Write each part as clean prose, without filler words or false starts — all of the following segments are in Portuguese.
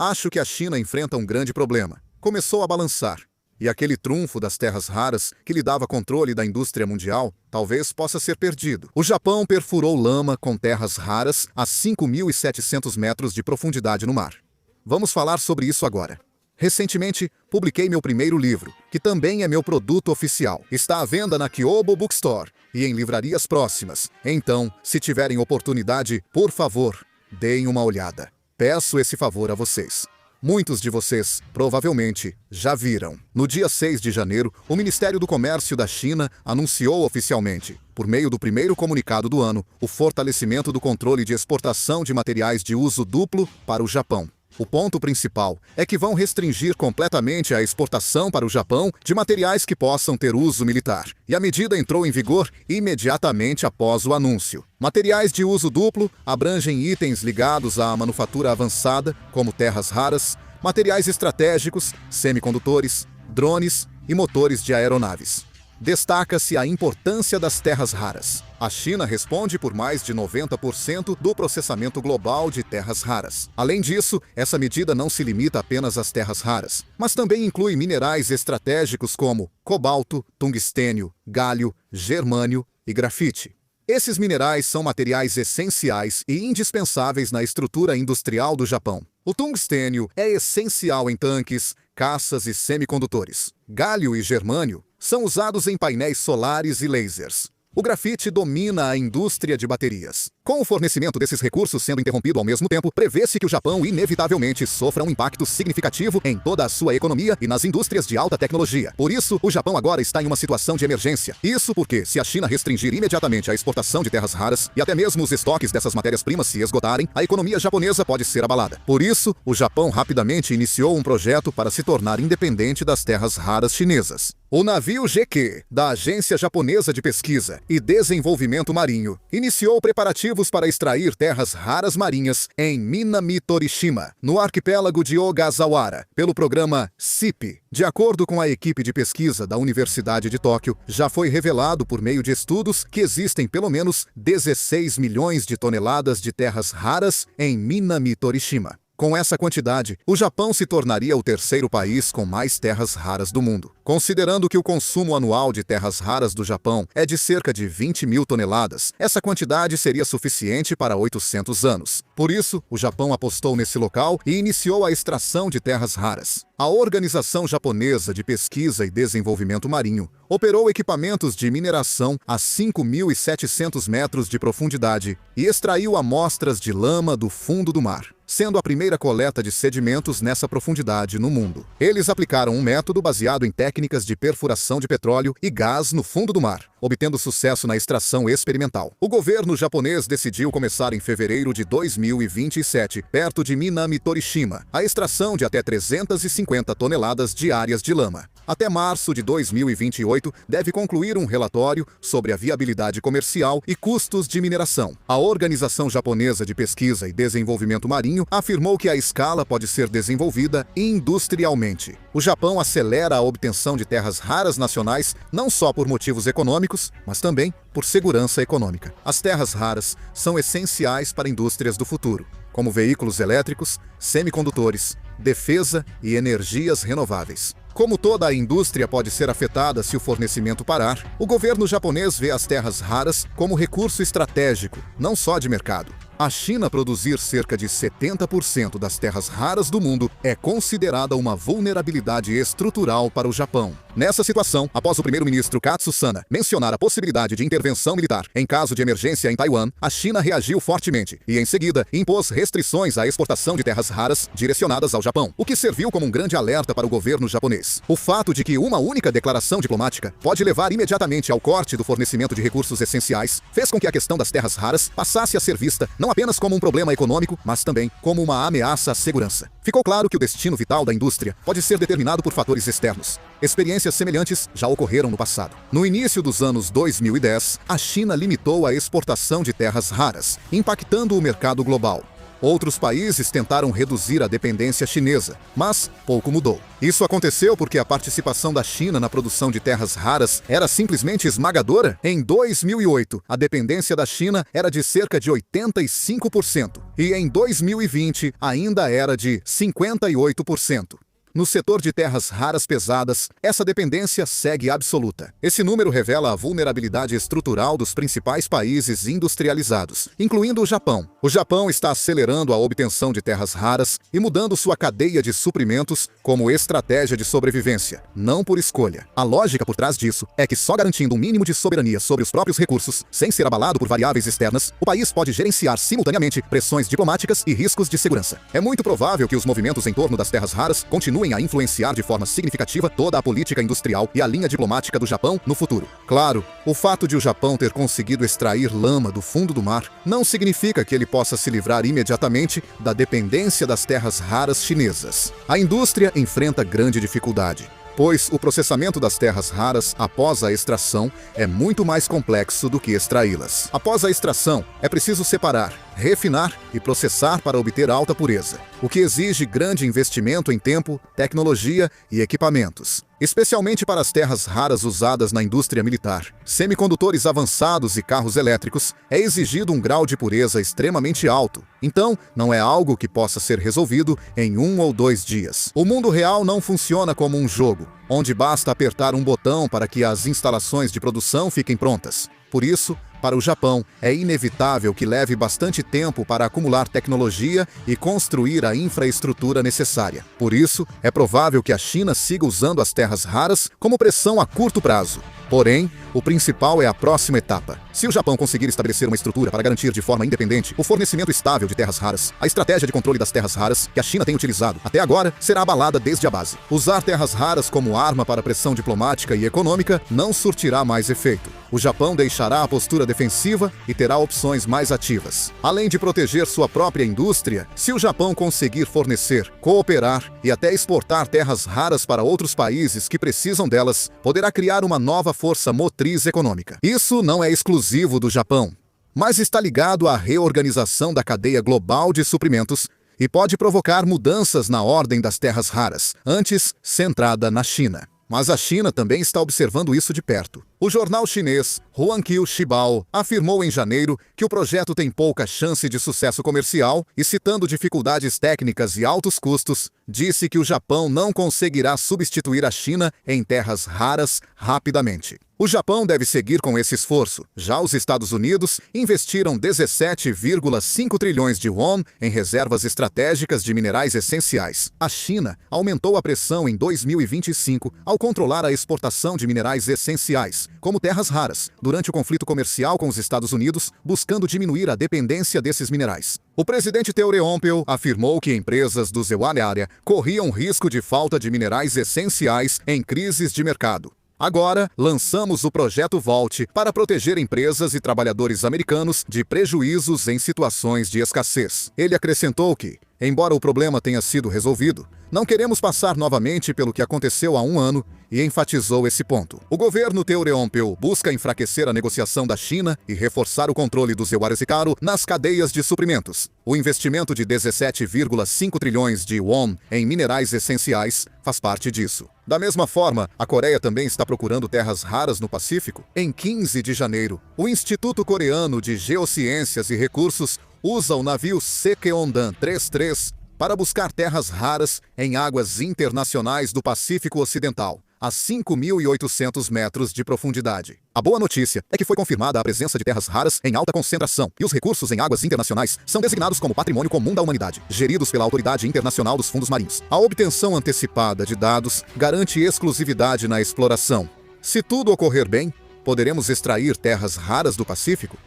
Acho que a China enfrenta um grande problema. Começou a balançar. E aquele trunfo das terras raras, que lhe dava controle da indústria mundial, talvez possa ser perdido. O Japão perfurou lama com terras raras a 5.700 metros de profundidade no mar. Vamos falar sobre isso agora. Recentemente, publiquei meu primeiro livro, que também é meu produto oficial. Está à venda na Kyobo Bookstore e em livrarias próximas. Então, se tiverem oportunidade, por favor, deem uma olhada. Peço esse favor a vocês. Muitos de vocês, provavelmente, já viram. No dia 6 de janeiro, o Ministério do Comércio da China anunciou oficialmente, por meio do primeiro comunicado do ano, o fortalecimento do controle de exportação de materiais de uso duplo para o Japão. O ponto principal é que vão restringir completamente a exportação para o Japão de materiais que possam ter uso militar. E a medida entrou em vigor imediatamente após o anúncio. Materiais de uso duplo abrangem itens ligados à manufatura avançada, como terras raras, materiais estratégicos, semicondutores, drones e motores de aeronaves. Destaca-se a importância das terras raras. A China responde por mais de 90% do processamento global de terras raras. Além disso, essa medida não se limita apenas às terras raras, mas também inclui minerais estratégicos como cobalto, tungstênio, galho, germânio e grafite. Esses minerais são materiais essenciais e indispensáveis na estrutura industrial do Japão. O tungstênio é essencial em tanques, caças e semicondutores. Galho e germânio são usados em painéis solares e lasers. O grafite domina a indústria de baterias. Com o fornecimento desses recursos sendo interrompido ao mesmo tempo, prevê-se que o Japão inevitavelmente sofra um impacto significativo em toda a sua economia e nas indústrias de alta tecnologia. Por isso, o Japão agora está em uma situação de emergência. Isso porque, se a China restringir imediatamente a exportação de terras raras e até mesmo os estoques dessas matérias-primas se esgotarem, a economia japonesa pode ser abalada. Por isso, o Japão rapidamente iniciou um projeto para se tornar independente das terras raras chinesas. O navio GQ, da Agência Japonesa de Pesquisa e Desenvolvimento Marinho, iniciou preparativos para extrair terras raras marinhas em Minami-Torishima, no arquipélago de Ogasawara, pelo programa CIP. De acordo com a equipe de pesquisa da Universidade de Tóquio, já foi revelado por meio de estudos que existem pelo menos 16 milhões de toneladas de terras raras em Minami-Torishima. Com essa quantidade, o Japão se tornaria o terceiro país com mais terras raras do mundo. Considerando que o consumo anual de terras raras do Japão é de cerca de 20 mil toneladas, essa quantidade seria suficiente para 800 anos. Por isso, o Japão apostou nesse local e iniciou a extração de terras raras. A Organização Japonesa de Pesquisa e Desenvolvimento Marinho operou equipamentos de mineração a 5.700 metros de profundidade e extraiu amostras de lama do fundo do mar, sendo a primeira coleta de sedimentos nessa profundidade no mundo. Eles aplicaram um método baseado em técnicas de perfuração de petróleo e gás no fundo do mar, obtendo sucesso na extração experimental. O governo japonês decidiu começar em fevereiro de 2027, perto de Minami-Torishima, a extração de até 350 toneladas diárias de lama. Até março de 2028, deve concluir um relatório sobre a viabilidade comercial e custos de mineração. A Organização Japonesa de Pesquisa e Desenvolvimento Marinho afirmou que a escala pode ser desenvolvida industrialmente. O Japão acelera a obtenção de terras raras nacionais não só por motivos econômicos, mas também por segurança econômica. As terras raras são essenciais para indústrias do futuro, como veículos elétricos, semicondutores, defesa e energias renováveis. Como toda a indústria pode ser afetada se o fornecimento parar, o governo japonês vê as terras raras como recurso estratégico, não só de mercado. A China produzir cerca de 70% das terras raras do mundo é considerada uma vulnerabilidade estrutural para o Japão. Nessa situação, após o primeiro-ministro Katsu Sana mencionar a possibilidade de intervenção militar em caso de emergência em Taiwan, a China reagiu fortemente e, em seguida, impôs restrições à exportação de terras raras direcionadas ao Japão, o que serviu como um grande alerta para o governo japonês. O fato de que uma única declaração diplomática pode levar imediatamente ao corte do fornecimento de recursos essenciais fez com que a questão das terras raras passasse a ser vista não apenas como um problema econômico, mas também como uma ameaça à segurança. Ficou claro que o destino vital da indústria pode ser determinado por fatores externos. Experiências semelhantes já ocorreram no passado. No início dos anos 2010, a China limitou a exportação de terras raras, impactando o mercado global. Outros países tentaram reduzir a dependência chinesa, mas pouco mudou. Isso aconteceu porque a participação da China na produção de terras raras era simplesmente esmagadora. Em 2008, a dependência da China era de cerca de 85%, e em 2020 ainda era de 58%. No setor de terras raras pesadas, essa dependência segue absoluta. Esse número revela a vulnerabilidade estrutural dos principais países industrializados, incluindo o Japão. O Japão está acelerando a obtenção de terras raras e mudando sua cadeia de suprimentos como estratégia de sobrevivência, não por escolha. A lógica por trás disso é que só garantindo um mínimo de soberania sobre os próprios recursos, sem ser abalado por variáveis externas, o país pode gerenciar simultaneamente pressões diplomáticas e riscos de segurança. É muito provável que os movimentos em torno das terras raras continuem a influenciar de forma significativa toda a política industrial e a linha diplomática do Japão no futuro. Claro, o fato de o Japão ter conseguido extrair lama do fundo do mar não significa que ele possa se livrar imediatamente da dependência das terras raras chinesas. A indústria enfrenta grande dificuldade, pois o processamento das terras raras após a extração é muito mais complexo do que extraí-las. Após a extração, é preciso separar, refinar e processar para obter alta pureza, o que exige grande investimento em tempo, tecnologia e equipamentos. Especialmente para as terras raras usadas na indústria militar, semicondutores avançados e carros elétricos, é exigido um grau de pureza extremamente alto. Então, não é algo que possa ser resolvido em 1 ou 2 dias. O mundo real não funciona como um jogo, onde basta apertar um botão para que as instalações de produção fiquem prontas. Por isso, para o Japão, é inevitável que leve bastante tempo para acumular tecnologia e construir a infraestrutura necessária. Por isso, é provável que a China siga usando as terras raras como pressão a curto prazo. Porém, o principal é a próxima etapa. Se o Japão conseguir estabelecer uma estrutura para garantir de forma independente o fornecimento estável de terras raras, a estratégia de controle das terras raras que a China tem utilizado até agora será abalada desde a base. Usar terras raras como arma para pressão diplomática e econômica não surtirá mais efeito. O Japão deixará a postura defensiva e terá opções mais ativas. Além de proteger sua própria indústria, se o Japão conseguir fornecer, cooperar e até exportar terras raras para outros países que precisam delas, poderá criar uma nova força motriz econômica. Isso não é exclusivo do Japão, mas está ligado à reorganização da cadeia global de suprimentos e pode provocar mudanças na ordem das terras raras, antes centrada na China. Mas a China também está observando isso de perto. O jornal chinês Huanqiu Shibao afirmou em janeiro que o projeto tem pouca chance de sucesso comercial e, citando dificuldades técnicas e altos custos, disse que o Japão não conseguirá substituir a China em terras raras rapidamente. O Japão deve seguir com esse esforço. Já os Estados Unidos investiram 17,5 trilhões de won em reservas estratégicas de minerais essenciais. A China aumentou a pressão em 2025 ao controlar a exportação de minerais essenciais, como terras raras, durante o conflito comercial com os Estados Unidos, buscando diminuir a dependência desses minerais. O presidente Teoreompel afirmou que empresas do Zewane Area corriam risco de falta de minerais essenciais em crises de mercado. Agora, lançamos o Projeto Volt para proteger empresas e trabalhadores americanos de prejuízos em situações de escassez. Ele acrescentou que, embora o problema tenha sido resolvido, não queremos passar novamente pelo que aconteceu há 1 ano e enfatizou esse ponto. O governo Teoreompel busca enfraquecer a negociação da China e reforçar o controle do Zewaresicaro nas cadeias de suprimentos. O investimento de 17,5 trilhões de won em minerais essenciais faz parte disso. Da mesma forma, a Coreia também está procurando terras raras no Pacífico. Em 15 de janeiro, o Instituto Coreano de Geociências e Recursos usa o navio Secheondan 33 para buscar terras raras em águas internacionais do Pacífico Ocidental, a 5.800 metros de profundidade. A boa notícia é que foi confirmada a presença de terras raras em alta concentração, e os recursos em águas internacionais são designados como patrimônio comum da humanidade, geridos pela Autoridade Internacional dos Fundos Marinhos. A obtenção antecipada de dados garante exclusividade na exploração. Se tudo ocorrer bem, poderemos extrair terras raras do Pacífico.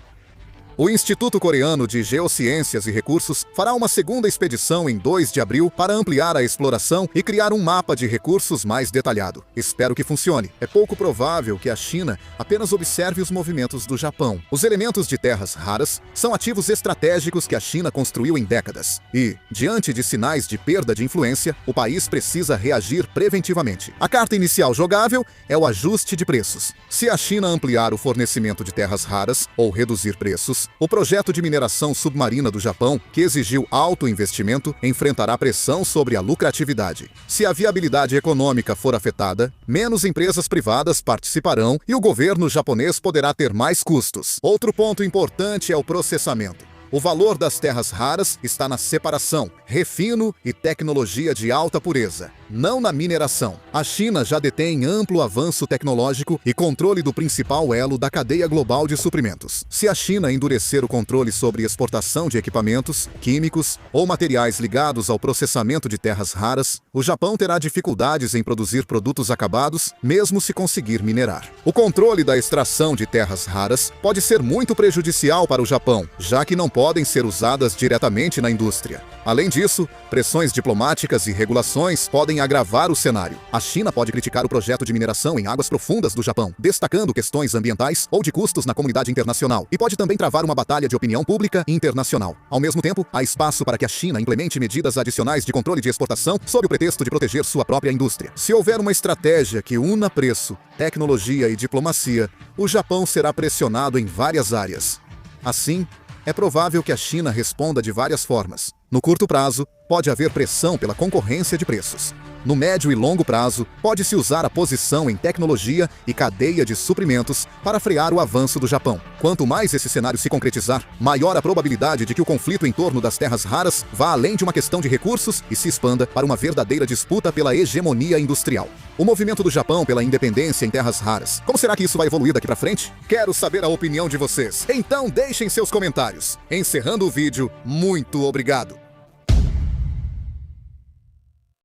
O Instituto Coreano de Geociências e Recursos fará uma segunda expedição em 2 de abril para ampliar a exploração e criar um mapa de recursos mais detalhado. Espero que funcione. É pouco provável que a China apenas observe os movimentos do Japão. Os elementos de terras raras são ativos estratégicos que a China construiu em décadas. E, diante de sinais de perda de influência, o país precisa reagir preventivamente. A carta inicial jogável é o ajuste de preços. Se a China ampliar o fornecimento de terras raras ou reduzir preços, anos. O projeto de mineração submarina do Japão, que exigiu alto investimento, enfrentará pressão sobre a lucratividade. Se a viabilidade econômica for afetada, menos empresas privadas participarão e o governo japonês poderá ter mais custos. Outro ponto importante é o processamento. O valor das terras raras está na separação, refino e tecnologia de alta pureza, não na mineração. A China já detém amplo avanço tecnológico e controle do principal elo da cadeia global de suprimentos. Se a China endurecer o controle sobre exportação de equipamentos, químicos ou materiais ligados ao processamento de terras raras, o Japão terá dificuldades em produzir produtos acabados, mesmo se conseguir minerar. O controle da extração de terras raras pode ser muito prejudicial para o Japão, já que não podem ser usadas diretamente na indústria. Além disso, pressões diplomáticas e regulações podem agravar o cenário. A China pode criticar o projeto de mineração em águas profundas do Japão, destacando questões ambientais ou de custos na comunidade internacional, e pode também travar uma batalha de opinião pública internacional. Ao mesmo tempo, há espaço para que a China implemente medidas adicionais de controle de exportação sob o pretexto de proteger sua própria indústria. Se houver uma estratégia que una preço, tecnologia e diplomacia, o Japão será pressionado em várias áreas. Assim, é provável que a China responda de várias formas. No curto prazo, pode haver pressão pela concorrência de preços. No médio e longo prazo, pode-se usar a posição em tecnologia e cadeia de suprimentos para frear o avanço do Japão. Quanto mais esse cenário se concretizar, maior a probabilidade de que o conflito em torno das terras raras vá além de uma questão de recursos e se expanda para uma verdadeira disputa pela hegemonia industrial. O movimento do Japão pela independência em terras raras. Como será que isso vai evoluir daqui para frente? Quero saber a opinião de vocês. Então deixem seus comentários. Encerrando o vídeo, muito obrigado.